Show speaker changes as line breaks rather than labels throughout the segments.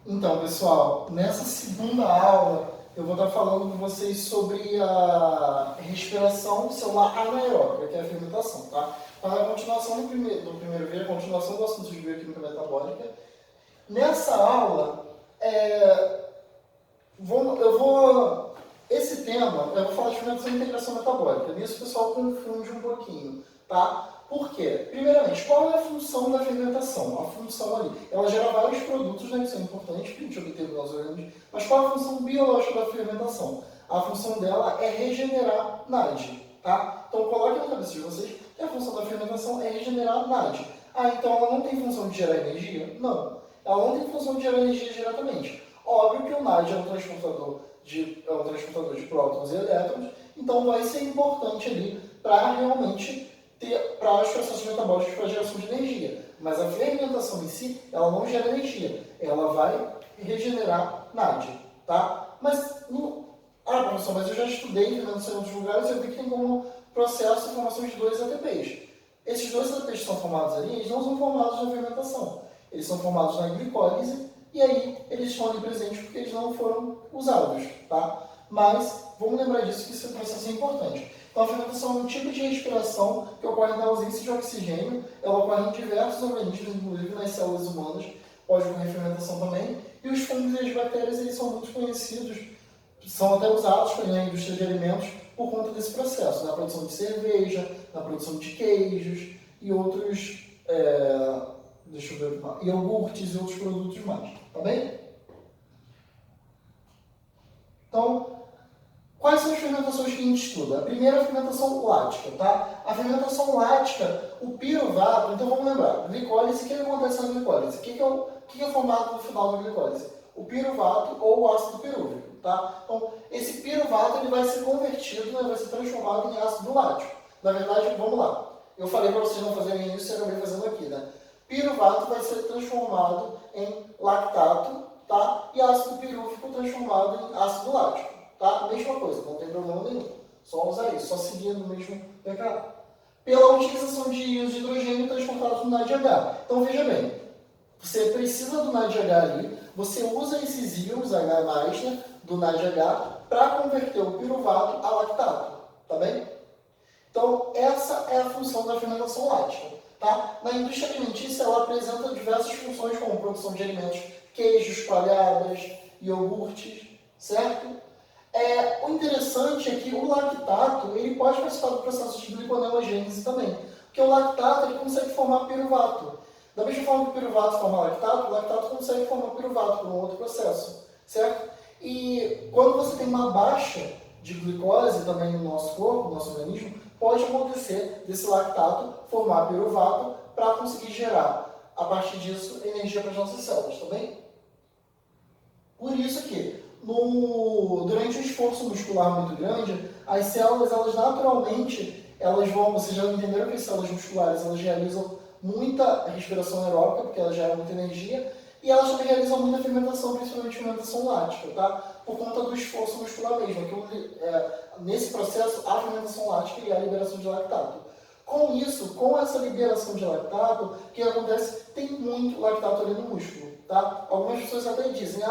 Então, pessoal, nessa segunda aula eu vou estar falando com vocês sobre a respiração celular anaeróbica, que é a fermentação, tá? Então, é a continuação do primeiro vídeo, a continuação do assunto de bioquímica metabólica. Nessa aula, esse tema, eu vou falar de fermentação e integração metabólica. Nisso o pessoal confunde um pouquinho, tá? Por quê? Primeiramente, qual é a função da fermentação? A função ali, ela gera vários produtos, né, que são importantes para a gente obter nos nossos organismos, mas qual é a função biológica da fermentação? A função dela é regenerar NAD, tá? Então coloque na cabeça de vocês que a função da fermentação é regenerar NAD. Ah, então ela não tem função de gerar energia? Não. Ela não tem função de gerar energia diretamente. Óbvio que o NAD é um transportador de prótons e elétrons, então vai ser importante ali para realmente para os processos metabólicos para geração de energia. Mas a fermentação em si, ela não gera energia, ela vai regenerar NAD, tá? Professor, mas eu já estudei fermentação em outros lugares e eu vi que tem como processo a formação de dois ATPs. Esses dois ATPs que são formados ali, eles não são formados na fermentação, eles são formados na glicólise e aí eles estão ali presentes porque eles não foram usados, tá? Mas vamos lembrar disso, que esse processo é importante. Então, a fermentação é um tipo de respiração que ocorre na ausência de oxigênio. Ela ocorre em diversos organismos, inclusive nas células humanas. Pode ocorrer fermentação também. E os fungos e as bactérias, eles são muito conhecidos, são até usados na indústria de alimentos por conta desse processo, na produção de cerveja, na produção de queijos e outros, iogurtes e outros produtos mais. Tá bem? Então, quais são as fermentações que a gente estuda? A primeira é a fermentação lática, tá? A fermentação lática, o piruvato, então vamos lembrar, glicólise, o que acontece na glicólise? O que é formado no final da glicólise? O piruvato ou o ácido pirúvico, tá? Então, esse piruvato ele vai ser convertido, vai ser transformado em ácido lático. Na verdade, vamos lá. Eu falei para vocês não fazerem isso e eu acabei fazendo aqui, né? Piruvato vai ser transformado em lactato, tá? E ácido pirúvico transformado em ácido lático. Tá? Mesma coisa, não tem problema nenhum. Só usar isso, só seguindo o mesmo pecado. Pela utilização de íons de hidrogênio transportados no NADH. Então veja bem, você precisa do NADH ali, você usa esses íons H+, né, do NADH para converter o piruvato a lactato. Tá bem? Então essa é a função da fermentação lática. Tá? Na indústria alimentícia ela apresenta diversas funções como produção de alimentos, queijos, coalhadas, iogurtes, certo? O interessante é que o lactato ele pode participar do processo de gliconeogênese também, porque o lactato ele consegue formar piruvato. Da mesma forma que o piruvato forma lactato, o lactato consegue formar piruvato por um outro processo, certo? E quando você tem uma baixa de glicose também no nosso corpo, no nosso organismo, pode acontecer desse lactato formar piruvato para conseguir gerar, a partir disso, energia para as nossas células, tá bem? Por isso que durante um esforço muscular muito grande, as células, elas naturalmente, vocês já entenderam que as células musculares, elas realizam muita respiração aeróbica, porque elas geram muita energia, e elas também realizam muita fermentação, principalmente fermentação lática, tá? Por conta do esforço muscular mesmo, nesse processo, a fermentação lática e a liberação de lactato. Com isso, com essa liberação de lactato, o que acontece? Tem muito lactato ali no músculo, tá? Algumas pessoas até dizem,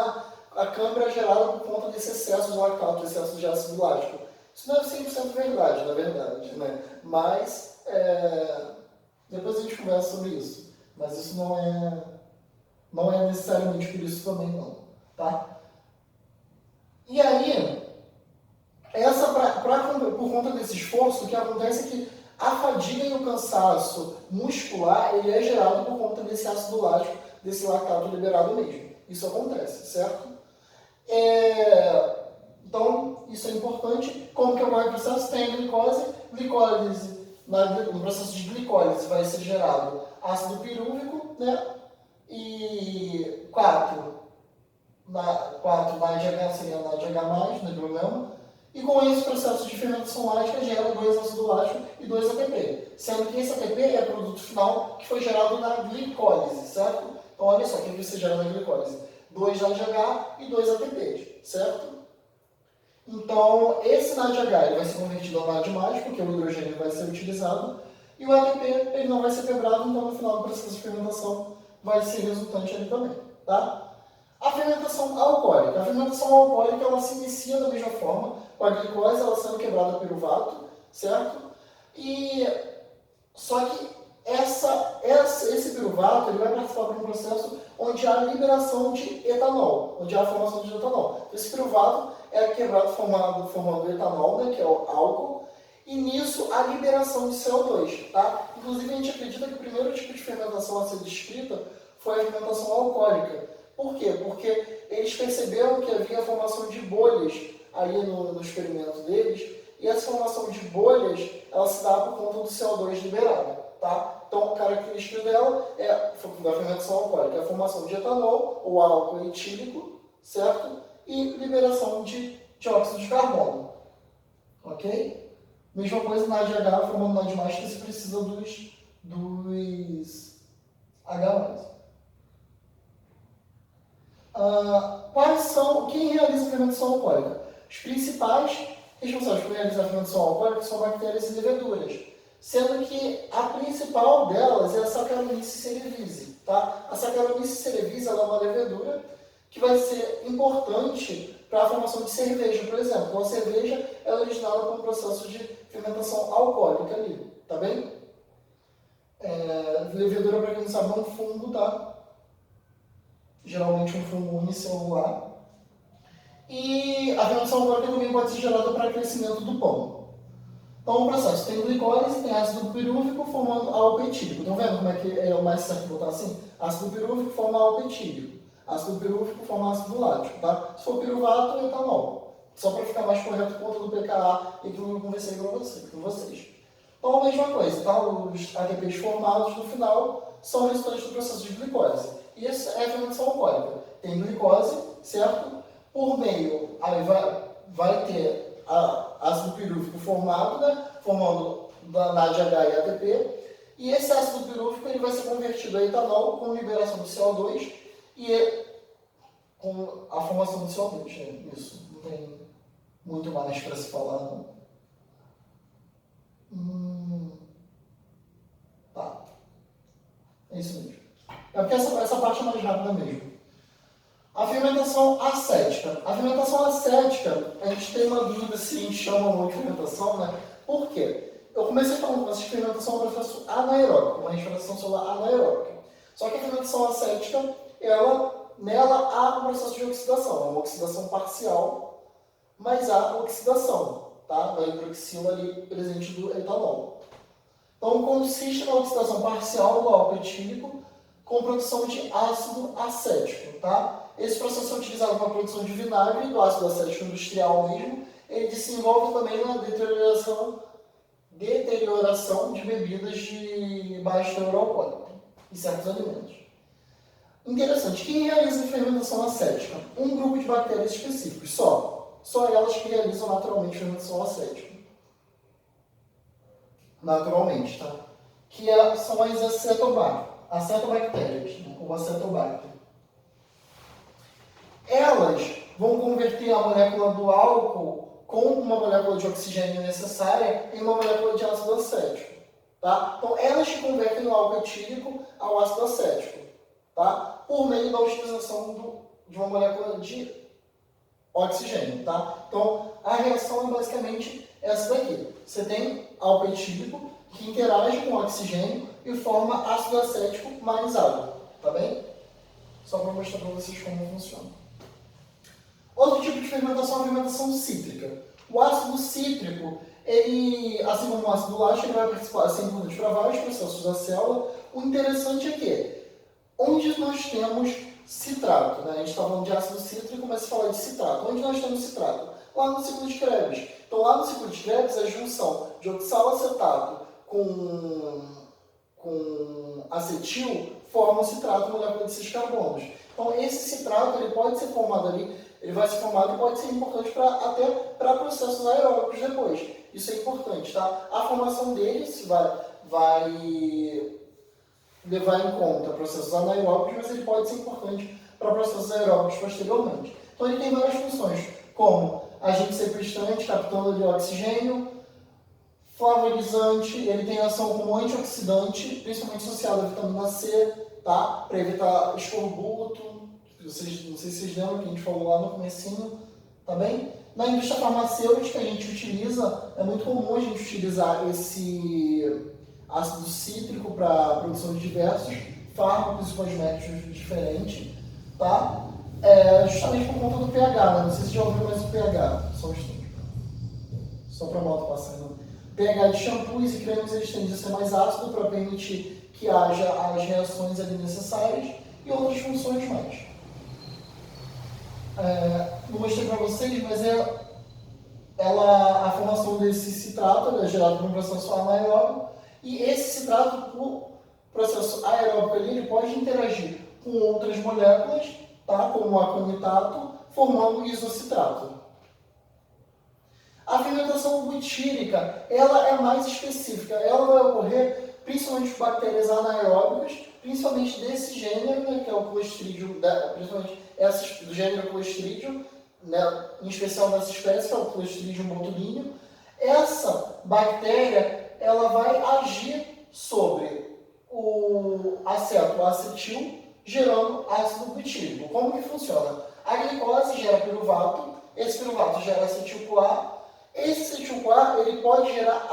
a câimbra é gerada por conta desse excesso de lactato, excesso de ácido lático. Isso não é 100% verdade, na verdade, né? Mas, depois a gente conversa sobre isso. Mas isso não é necessariamente por isso também, não, tá? E aí, por conta desse esforço, o que acontece é que a fadiga e o cansaço muscular, ele é gerado por conta desse ácido lático, desse lactato liberado mesmo. Isso acontece, certo? Então, isso é importante. Como que ocorre o processo? Tem a glicólise. No processo de glicólise vai ser gerado ácido pirúvico, né? E 4 NADH seria NADH+, não é problema. E com esse processo de fermentação lática gera 2 ácido lático e 2 ATP. Sendo que esse ATP é produto final que foi gerado na glicólise, certo? Então, olha só, o que você gera na glicólise? 2 NADH e 2 ATPs, certo? Então, esse NADH ele vai ser convertido a NAD+, porque o hidrogênio vai ser utilizado, e o ATP ele não vai ser quebrado, então no final do processo de fermentação vai ser resultante ali também, tá? A fermentação alcoólica. A fermentação alcoólica ela se inicia da mesma forma, com a glicose ela sendo quebrada pelo piruvato, certo? E só que esse piruvato ele vai participar de um processo onde há liberação de etanol, onde há a formação de etanol. Esse piruvato é quebrado formando etanol, né, que é o álcool, e nisso a liberação de CO2. Tá? Inclusive a gente acredita que o primeiro tipo de fermentação a ser descrita foi a fermentação alcoólica. Por quê? Porque eles perceberam que havia a formação de bolhas aí no experimento deles, e essa formação de bolhas ela se dá por conta do CO2 liberado. Tá? Então, a característica dela da fermentação alcoólica é a formação de etanol, ou álcool etílico, certo? E liberação de dióxido de carbono. Ok? Mesma coisa na ADH, formando NAD+, que se precisa dos H+. Quem realiza a fermentação alcoólica? Os principais responsáveis por realizar a fermentação alcoólica são bactérias e leveduras, sendo que a principal delas é a Saccharomyces cerevisiae. Tá? A Saccharomyces cerevisiae é uma levedura que vai ser importante para a formação de cerveja, por exemplo. Então, a cerveja é originada por um processo de fermentação alcoólica ali, tá bem? Levedura, para quem não sabe, é um fungo, tá? Geralmente um fungo unicelular. E a fermentação alcoólica também pode ser gerada para crescimento do pão. Então, o processo tem glicólise, tem ácido pirúvico formando álcool etílico. Estão vendo como é que é o mais certo botar assim? Ácido pirúvico forma álcool etílico. Ácido pirúvico forma ácido lático, tá? Se for piruvato, é etanol. Só para ficar mais correto por conta do pKa e que eu conversei com vocês. Então, a mesma coisa, tá? Os ATPs formados no final são resultantes do processo de glicose. E essa é a fermentação alcoólica. Tem glicose, certo? Por meio, aí vai ter ácido pirúvico formado, né? Formando NADH e ATP. E esse ácido pirúvico ele vai ser convertido a etanol com liberação de CO2 e com a formação de CO2. Né? Isso, não tem muito mais para se falar, não. Tá. É isso mesmo. É porque essa parte é mais rápida mesmo. A fermentação acética. A fermentação acética, a gente tem uma dúvida se a gente chama ou não de fermentação, né? Por quê? Eu comecei falando com vocês que fermentação é um processo anaeróbico, uma fermentação celular anaeróbica. Só que a fermentação acética, nela há um processo de oxidação, é uma oxidação parcial, mas há oxidação, tá? Da hidroxila ali presente do etanol. Então, consiste na oxidação parcial do álcool etílico com produção de ácido acético, tá? Esse processo é utilizado para a produção de vinagre, do ácido acético industrial mesmo. Ele desenvolve também na deterioração de bebidas de baixo teor alcoólico e certos alimentos. Interessante, quem realiza a fermentação acética? Um grupo de bactérias específicos, só elas que realizam naturalmente a fermentação acética. Naturalmente, tá? Que são as acetobactérias, né? Ou acetobacter. Elas vão converter a molécula do álcool com uma molécula de oxigênio necessária em uma molécula de ácido acético. Tá? Então, elas que convertem o álcool etílico ao ácido acético, tá? Por meio da utilização de uma molécula de oxigênio. Tá? Então, a reação é basicamente essa daqui. Você tem álcool etílico que interage com o oxigênio e forma ácido acético mais água. Tá bem? Só para mostrar para vocês como funciona. Outro tipo de fermentação é a fermentação cítrica. O ácido cítrico, ele, assim como o ácido lático, ele vai participar, ser importante para vários processos da célula. O interessante é que, onde nós temos citrato, né? A gente está falando de ácido cítrico, mas se falar de citrato, onde nós temos citrato? Lá no ciclo de Krebs. Então, lá no ciclo de Krebs, a junção de oxalacetato com acetil forma um citrato, molécula de 6 carbonos. Então, esse citrato ele pode ser formado ali, ele vai ser formado e pode ser importante até para processos aeróbicos depois. Isso é importante, tá? A formação deles vai levar em conta processos anaeróbicos, mas ele pode ser importante para processos aeróbicos posteriormente. Então, ele tem várias funções, como agente sequestrante, captando de oxigênio, flavorizante, ele tem ação como antioxidante, principalmente associado à vitamina C, tá? Para evitar escorbuto, vocês, não sei se vocês lembram que a gente falou lá no comecinho, tá bem? Na indústria farmacêutica a gente utiliza, é muito comum a gente utilizar esse ácido cítrico para a produção de diversos fármacos e cosméticos diferentes, tá? Justamente por conta do pH, né? Não sei se já ouviu mais o pH, só um instante. Só para a moto passando. pH de shampoos e cremes eles tendem a ser mais ácido para permitir que haja as reações ali necessárias e outras funções mais. Não mostrei para vocês, mas a formação desse citrato é gerada por um processo anaeróbico e esse citrato, por processo aeróbico ali, ele pode interagir com outras moléculas, tá? Como o aconitrato, formando isocitrato. A fermentação butírica, ela é mais específica, ela vai ocorrer principalmente por bactérias anaeróbicas, principalmente desse gênero, né, que é o Clostridium, principalmente essas do gênero Clostridium, né, em especial nessa espécie, que é o Clostridium botulinum. Essa bactéria, ela vai agir sobre o acetil, gerando ácido butírico. Como que funciona? A glicose gera piruvato, esse piruvato gera acetil-CoA, esse acetil-CoA ele pode gerar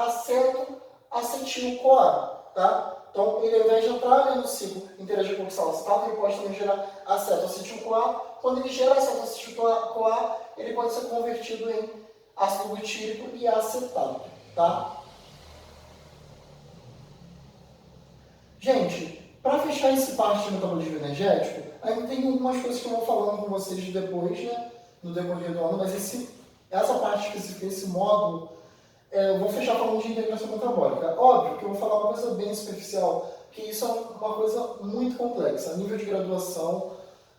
acetil-CoA, tá? Então, ele, ao invés de entrar ali no ciclo interagir com o oxaloacetato, ele pode também gerar aceto-acetil-CoA. Quando ele gera aceto-acetil-CoA, ele pode ser convertido em ácido butírico e acetato, tá? Gente, para fechar esse parte de metabolismo energético, ainda tem algumas coisas que eu vou falando com vocês depois, né, no decorrer do ano, mas essa parte específica, esse módulo, eu vou fechar falando de integração metabólica. Óbvio que eu vou falar uma coisa bem superficial, porque isso é uma coisa muito complexa. A nível de graduação,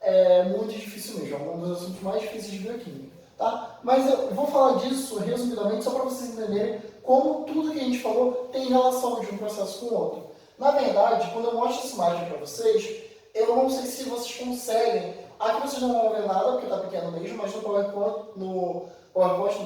é muito difícil mesmo, é um dos assuntos mais difíceis de bioquímica, tá? Mas eu vou falar disso resumidamente só para vocês entenderem como tudo que a gente falou tem relação de um processo com o outro. Na verdade, quando eu mostro essa imagem para vocês, eu não sei se vocês conseguem. Aqui vocês não vão ver nada, porque está pequeno mesmo, mas no PowerPoint, no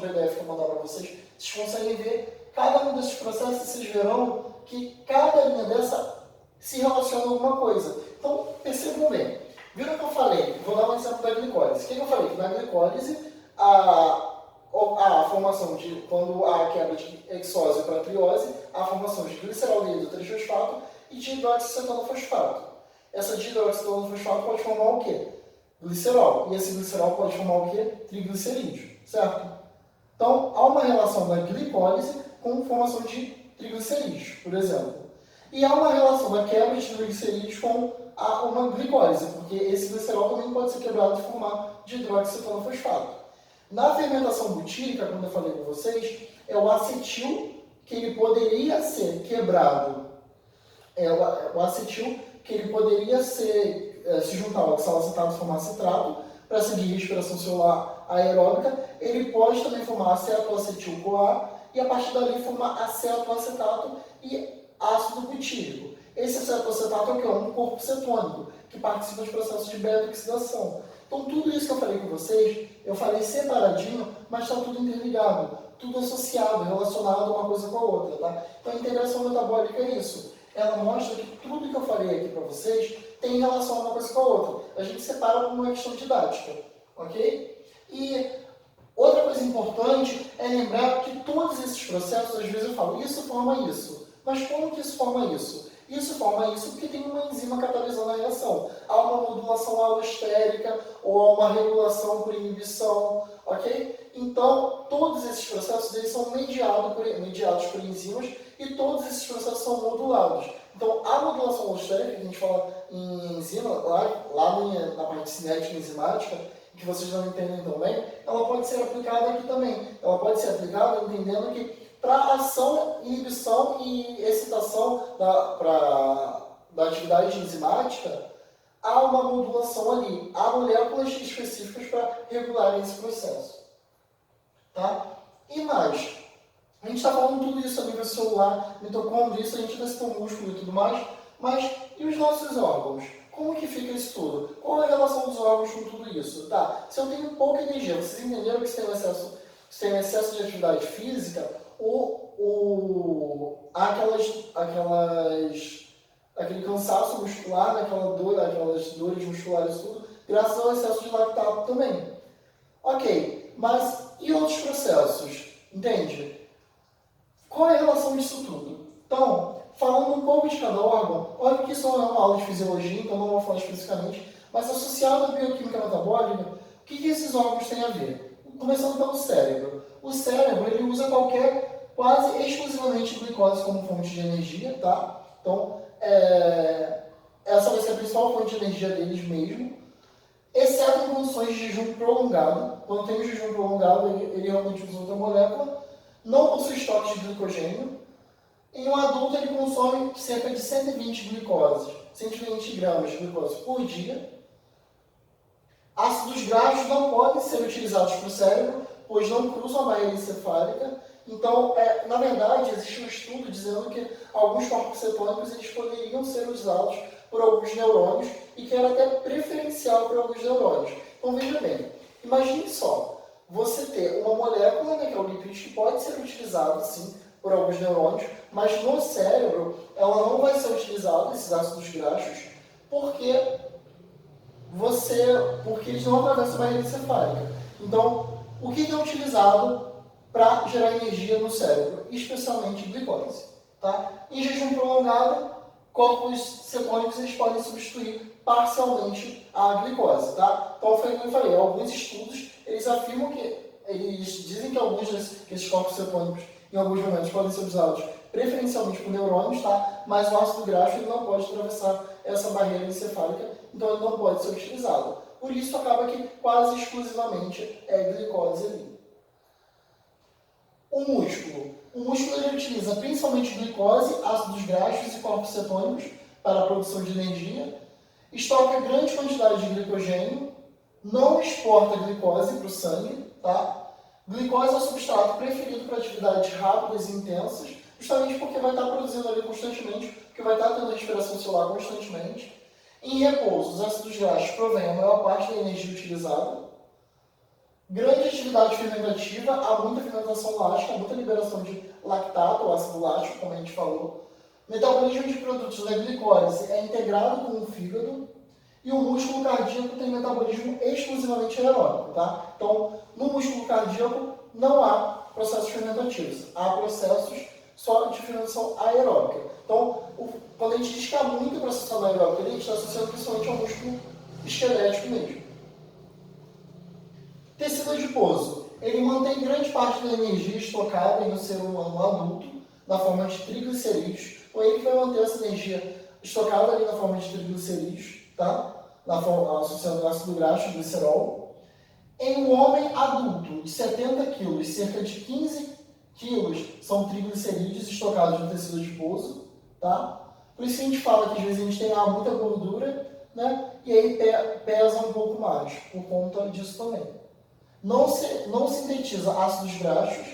PDF que eu vou mandar para vocês, vocês conseguem ver cada um desses processos e vocês verão que cada linha dessa se relaciona a alguma coisa. Então, percebam bem. Viram o que eu falei? Vou dar um exemplo da glicólise. O que eu falei? Que na glicólise, a formação de, quando há quebra de hexose para triose, a formação de gliceraldeído 3-fosfato e de hidroxicetanofosfato. Essa dihidroxicetanofosfato pode formar o quê? Glicerol. E esse glicerol pode formar o quê? Triglicerídeo, certo? Então, há uma relação da glicólise com formação de triglicerídeos, por exemplo. E há uma relação da quebra de triglicerídeos com uma glicólise, porque esse glicerol também pode ser quebrado e formar dihidroxicetanofosfato. Na fermentação butírica, como eu falei com vocês, é o acetil que ele poderia ser quebrado. O acetil que ele poderia se juntar ao oxalacetato e formar citrato para seguir respiração celular aeróbica. Ele pode também formar acetoacetil-CoA e a partir dali formar acetoacetato e ácido butírico. Esse acetoacetato é o que? Um corpo cetônico que participa de processos de beta-oxidação. Então, tudo isso que eu falei com vocês, eu falei separadinho, mas está tudo interligado, tudo associado, relacionado uma coisa com a outra, tá? Então, a integração metabólica é isso. Ela mostra que tudo que eu falei aqui para vocês tem relação uma coisa com a outra. A gente separa por uma questão didática, ok? E outra coisa importante é lembrar que todos esses processos, às vezes eu falo, isso forma isso. Mas como que isso forma isso? Isso forma isso porque tem uma enzima catalisando a reação. Há uma modulação alostérica ou há uma regulação por inibição, ok? Então, todos esses processos eles são mediados por enzimas e todos esses processos são modulados. Então, a modulação alostérica, que a gente fala em enzima, lá na parte cinética e enzimática, que vocês não entendem tão bem, ela pode ser aplicada aqui também. Ela pode ser aplicada entendendo que para ação, inibição e excitação da atividade enzimática, há uma modulação ali. Há moléculas específicas para regular esse processo. Tá? E mais, a gente está falando tudo isso a nível celular, mitocôndria, isso a gente ainda citou músculo e tudo mais, mas e os nossos órgãos? Como que fica isso tudo? Qual é a relação dos órgãos com tudo isso? Tá? Se eu tenho pouca energia, vocês entenderam que se tem excesso de atividade física, aquele cansaço muscular, aquelas dores musculares, tudo, graças ao excesso de lactato também. Ok, mas e outros processos? Entende? Qual é a relação disso tudo? Então, falando um pouco de cada órgão, olha que isso não é uma aula de fisiologia, então não vou falar especificamente, mas associado à bioquímica metabólica, o que esses órgãos têm a ver? Começando pelo cérebro. O cérebro, ele usa quase exclusivamente glicose como fonte de energia, tá? Então, essa vai ser a principal fonte de energia deles mesmo, exceto em condições de jejum prolongado. Quando tem um jejum prolongado, ele realmente usa outra molécula, não possui estoque de glicogênio. Em um adulto, ele consome cerca de 120 gramas de glicose por dia. Ácidos graxos não podem ser utilizados para o cérebro, pois não cruzam a barreira encefálica. Então, na verdade, existe um estudo dizendo que alguns corpos cetônicos eles poderiam ser usados por alguns neurônios e que era até preferencial para alguns neurônios. Então, veja bem, imagine só, você ter uma molécula, né, que é o lipídio, que pode ser utilizado, sim, por alguns neurônios, mas no cérebro ela não vai ser utilizada, esses ácidos graxos, porque eles não atravessam a barreira encefálica. Então, o que é utilizado para gerar energia no cérebro? Especialmente glicose. Tá? Em jejum prolongado, corpos cetônicos eles podem substituir parcialmente a glicose. Tá? Então, foi como eu falei, alguns estudos eles afirmam eles dizem que alguns desses corpos cetônicos em alguns momentos podem ser usados preferencialmente por neurônios, tá? Mas o ácido graxo ele não pode atravessar essa barreira encefálica, então ele não pode ser utilizado. Por isso acaba que quase exclusivamente é glicose ali. O músculo. O músculo ele utiliza principalmente glicose, ácidos graxos e corpos cetônicos para a produção de energia, estoca grande quantidade de glicogênio, não exporta glicose para o sangue, tá? Glicose é o substrato preferido para atividades rápidas e intensas, justamente porque vai estar produzindo ali constantemente, porque vai estar tendo respiração celular constantemente. Em repouso, os ácidos graxos provêm a maior parte da energia utilizada. Grande atividade fermentativa, há muita fermentação lática, muita liberação de lactato, ou ácido lático, como a gente falou. Metabolismo de produtos da glicose é integrado com o fígado. E o músculo cardíaco tem metabolismo exclusivamente aeróbico, tá? Então, no músculo cardíaco não há processos fermentativos, há processos só de fermentação aeróbica. Então, quando a gente diz que há muito processo anaeróbico, a gente está associando principalmente ao músculo esquelético mesmo. Tecido adiposo. Ele mantém grande parte da energia estocada no ser humano adulto, na forma de triglicerídeos. Então, ele que vai manter essa energia estocada ali na forma de triglicerídeos, tá? Associando ácido graxo e glicerol. Em um homem adulto de 70 kg, cerca de 15 kg são triglicerídeos estocados no tecido adiposo. Tá? Por isso que a gente fala que às vezes a gente tem muita gordura, né? E aí pesa um pouco mais, por conta disso também. Não sintetiza ácidos graxos,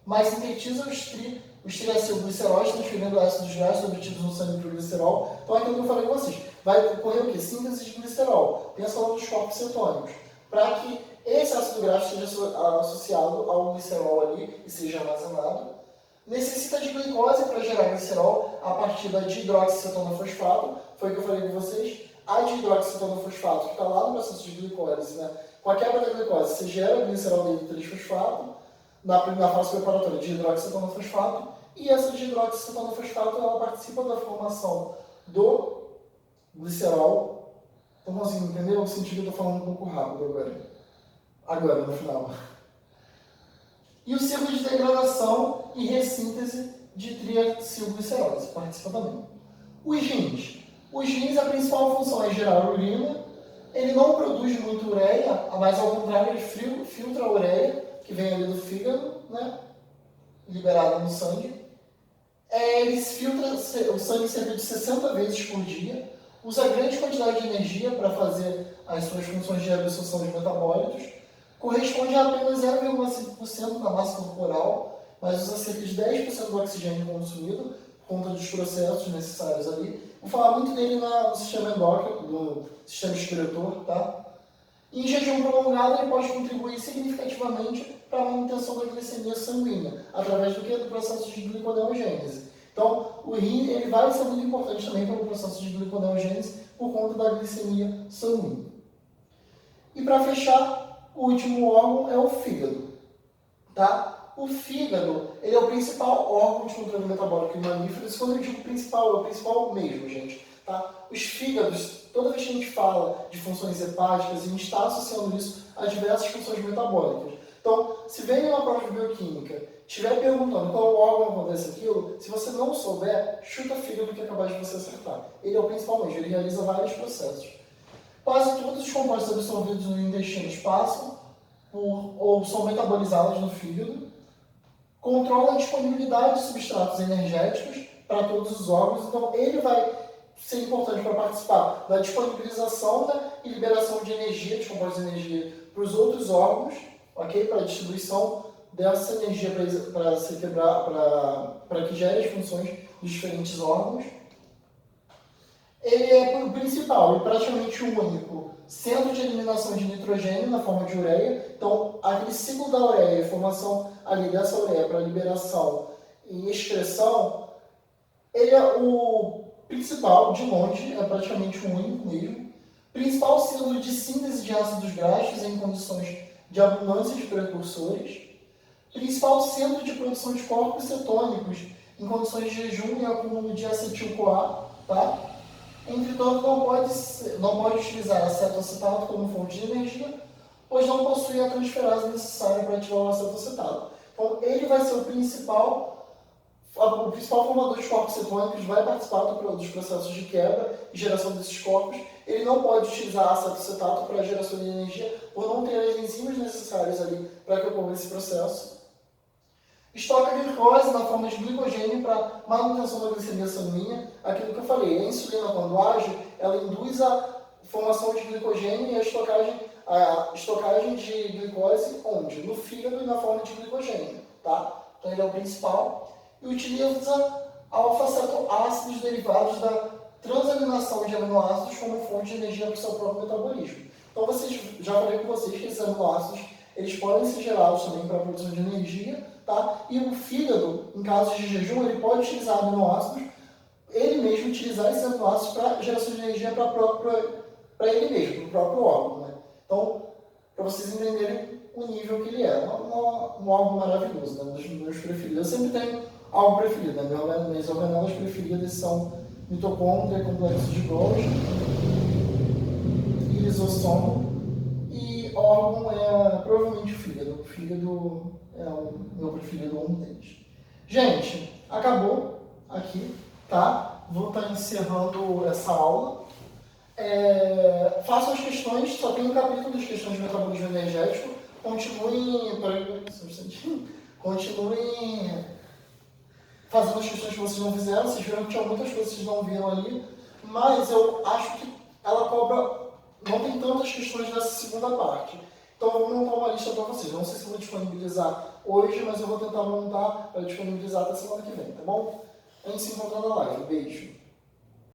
mas sintetiza os triacilgliceróis, transferindo ácidos graxos obtidos no sangue para o glicerol. Então é aquilo que eu falei com vocês. Vai ocorrer o quê? Síntese de glicerol. Pensa lá nos corpos cetônicos. Para que esse ácido graxo seja associado ao glicerol ali e seja armazenado, necessita de glicose para gerar glicerol a partir da dihidroxicetonofosfato. Foi o que eu falei com vocês. A dihidroxicetonofosfato, que está lá no processo de glicólise, né? Com a quebra da glicose, você gera glicerol dentro de 3-fosfato, na fase preparatória de dihidroxicetonofosfato, e essa dihidroxicetonofosfato ela participa da formação do glicerol. Estão conseguindo entender? Eu senti que eu estou falando um pouco rápido agora no final. E o ciclo de degradação e ressíntese de triacilglicerose participa também. Os rins. Os rins, a principal função é gerar urina. Ele não produz muito ureia, mas ao contrário, ele filtra a ureia, que vem ali do fígado, né? Liberada no sangue. Ele filtra o sangue cerca de 60 vezes por dia. Usa grande quantidade de energia para fazer as suas funções de absorção de metabólitos. Corresponde a apenas 0,5% da massa corporal, mas usa cerca de 10% do oxigênio consumido, por conta dos processos necessários ali. Vou falar muito dele no sistema endócrino, do sistema excretor, tá? Em jejum prolongado, ele pode contribuir significativamente para a manutenção da glicemia sanguínea, através do processo de gliconeogênese. Então, o rim ele vai ser muito importante também para o processo de gliconeogênese por conta da glicemia sanguínea. E para fechar, o último órgão é o fígado, tá? O fígado, ele é o principal órgão de controle metabólico em mamíferos. E quando eu digo principal, é o principal mesmo, gente, tá? Os fígados, toda vez que a gente fala de funções hepáticas, a gente está associando isso a diversas funções metabólicas. Então, se vem uma prova de bioquímica, estiver perguntando qual órgão acontece aquilo, se você não souber, chuta fígado que é capaz de você acertar. Ele é o principal mesmo, ele realiza vários processos. Quase todos os compostos absorvidos no intestino passam ou são metabolizados no fígado, controla a disponibilidade de substratos energéticos para todos os órgãos, então ele vai ser importante para participar da disponibilização, né, e liberação de energia, de compostos de energia para os outros órgãos, ok? Para a distribuição dessa energia para se quebrar, para que gere as funções dos diferentes órgãos. Ele é o principal e praticamente o único centro de eliminação de nitrogênio na forma de ureia. Então, aquele ciclo da ureia, a formação ali dessa ureia para liberação e excreção, ele é o principal, de longe, é praticamente o único mesmo. Principal ciclo de síntese de ácidos graxos em condições de abundância de precursores. Principal centro de produção de corpos cetônicos em condições de jejum e acúmulo de acetil-CoA, tá? Entretanto, não pode utilizar acetoacetato como fonte de energia, pois não possui a transferase necessária para ativar o acetoacetato. Então, ele vai ser o principal formador de corpos cetônicos, vai participar dos processos de quebra e geração desses corpos. Ele não pode utilizar acetoacetato para a geração de energia, por não ter as enzimas necessárias ali para que ocorra esse processo. Estoca glicose na forma de glicogênio para manutenção da glicemia sanguínea. Aquilo que eu falei, a insulina, quando age, ela induz a formação de glicogênio e a estocagem de glicose onde? No fígado e na forma de glicogênio, tá? Então ele é o principal. E utiliza alfa-cetoácidos derivados da transaminação de aminoácidos como fonte de energia para o seu próprio metabolismo. Então já falei com vocês que esses aminoácidos eles podem ser gerados também para a produção de energia, tá? E o fígado, em casos de jejum, ele pode utilizar aminoácidos, ele mesmo utilizar esses aminoácidos para geração de energia para ele mesmo, para o próprio órgão, né? Então, para vocês entenderem o nível que ele é, um órgão maravilhoso, né? Um dos meus preferidos. Eu sempre tenho algo preferido, né? Minhas organelas preferidas são mitocôndria, complexo de Golgi e lisossomo. E órgão é provavelmente o fígado. O fígado é o meu preferido, um deles. Gente, acabou aqui, tá? Vou estar encerrando essa aula. Façam as questões, só tem um capítulo das questões de metabolismo energético. Continuem fazendo as questões que vocês não fizeram. Vocês viram que tinha muitas coisas que vocês não viram ali, mas eu acho que ela cobra. Não tem tantas questões nessa segunda parte. Então eu vou montar uma lista para vocês. Não sei se eu vou disponibilizar hoje, mas eu vou tentar montar para disponibilizar até semana que vem, tá bom? A gente se encontra na live. Beijo.